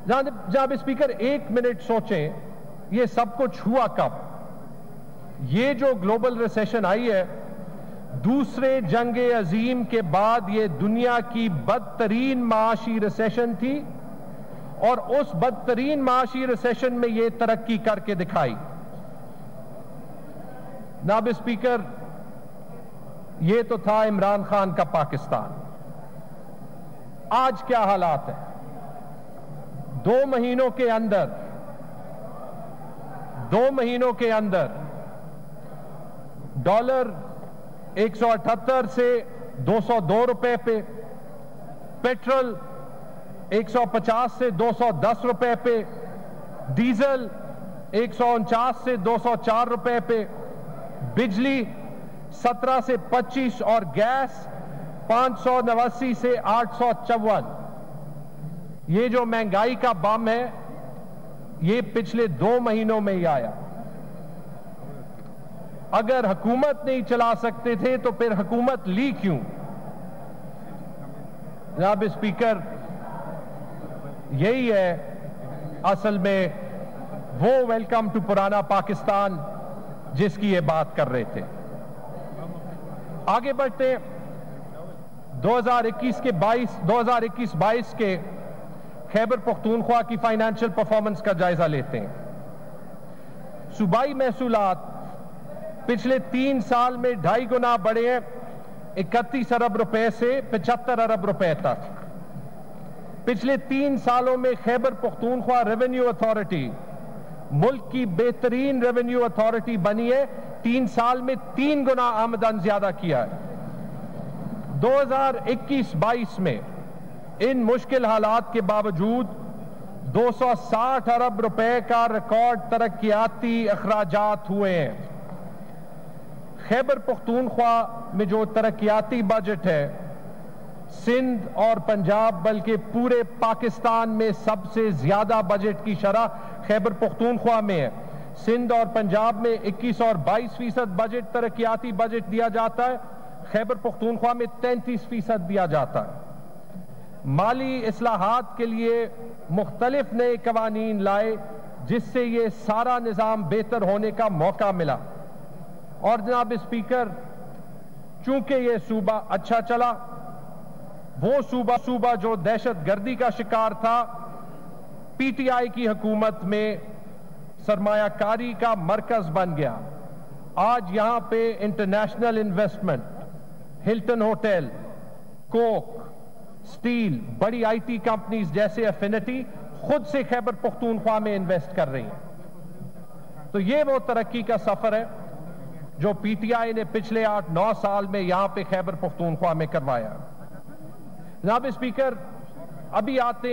जनाब speaker, 1 minute सोचें, ये सब कुछ हुआ कब? ये जो ग्लोबल रिसेशन आई है, दूसरे जंगे अजीम के बाद ये दुनिया की बदतरीन माशी रिसेशन थी और उस बदतरीन माशी रिसेशन में ये तरक्की करके दिखाई। जनाब स्पीकर, ये तो था इमरान खान का पाकिस्तान। आज क्या हालात है? 2 महीनों के अंदर डॉलर 178 से 202 रुपए पे, पेट्रोल 150 से 210 रुपए पे, डीजल 149 से 204 रुपए पे, बिजली 17 से 25 और गैस 589 से 854। ये जो महंगाई का बम है, ये पिछले 2 महीनों में ही आया। अगर हुकूमत नहीं चला सकते थे तो फिर हुकूमत ली क्यों? जनाब स्पीकर, यही है असल में वो वेलकम टू पुराना पाकिस्तान जिसकी ये बात कर रहे थे। आगे बढ़ते 2021-22 के खैबर पख्तूनख्वा की फाइनेंशियल परफॉर्मेंस का जायजा लेते हैं। सूबाई महसूलात पिछले 3 साल में 2.5 गुना बढ़े हैं, 31 अरब रुपए से 75 अरब रुपए तक। पिछले 3 सालों में खैबर पख्तूनख्वा रेवेन्यू अथॉरिटी मुल्क की बेहतरीन रेवेन्यू अथॉरिटी बनी है। 3 साल में 3 गुना आमदन ज्यादा किया है। 2021-22 में इन मुश्किल हालात के बावजूद 260 अरब रुपए का रिकॉर्ड तरक्याती अखराजात हुए हैं। खैबर पख्तूनख्वा में जो तरक्याती बजट है, सिंध और पंजाब बल्कि पूरे पाकिस्तान में सबसे ज्यादा बजट की शरह खैबर पख्तूनख्वा में है। सिंध और पंजाब में 21 और 22% बजट तरक्याती बजट दिया जाता है, खैबर पख्तूनख्वा में 33% दिया जाता है। माली इस्लाहात के लिए मुख्तलिफ नए कवानीन लाए जिससे ये सारा निज़ाम बेहतर होने का मौका मिला। और जनाब स्पीकर, चूंकि ये सूबा अच्छा चला, वो सूबा जो दहशत गर्दी का शिकार था, पीटीआई की हुकूमत में सरमायाकारी का मरकज बन गया। आज यहां पे international investment, Hilton hotel, Coke, steel, बड़ी आईटी कंपनीज जैसे एफिनिटी खुद से खैबर पख्तूनख्वा में इन्वेस्ट कर रही हैं। तो ये वो तरक्की का सफर है जो पीटीआई ने पिछले 8-9 साल में यहां पे खैबर पख्तूनख्वा में करवाया। जनाब स्पीकर, अभी आते